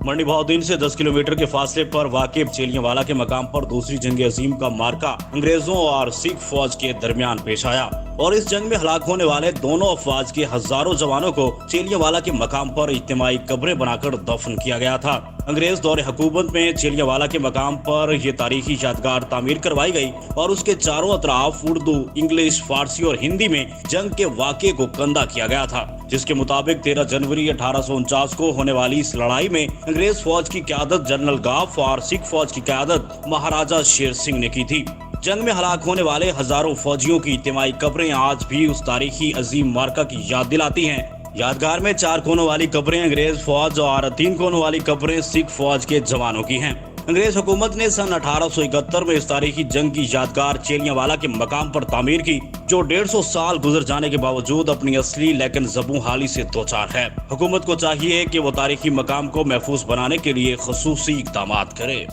मंडी बहाउद्दीन से 10 किलोमीटर के फासले पर वाकिफ चेलियांवाला के मकाम पर दूसरी जंग अजीम का मार्का अंग्रेजों और सिख फौज के दरमियान पेश आया और इस जंग में हलाक होने वाले दोनों अफवाज के हजारों जवानों को चेलियांवाला के मकाम पर इज्तिमाई कब्रें बनाकर दफन किया गया था। अंग्रेज दौरे हुकूमत में चेलियांवाला के मकाम पर यह तारीखी यादगार तामीर करवाई गई और उसके चारों अतराफ उर्दू, इंग्लिश, फारसी और हिंदी में जंग के वाक़े को कंधा किया गया था, जिसके मुताबिक 13 जनवरी 1849 को होने वाली इस लड़ाई में अंग्रेज फौज की क़यादत जनरल गाफ और सिख फौज की क़यादत महाराजा शेर सिंह ने की थी। जंग में हलाक होने वाले हजारों फौजियों की इज्तिमाई कब्रें आज भी उस तारीखी अजीम मार्का की याद दिलाती हैं। यादगार में 4 कोनों वाली कब्रें अंग्रेज फौज और 3 कोनों वाली कब्रें सिख फौज के जवानों की हैं। अंग्रेज हुकूमत ने सन 1871 में इस तारीखी जंग की यादगार चेलियांवाला के मकाम पर तामीर की, जो 150 साल गुजर जाने के बावजूद अपनी असली लेकिन ज़बू हाली से दो चार है। हुकूमत को चाहिए कि वो तारीखी मकाम को महफूज बनाने के लिए खसूसी इक़दामात करे।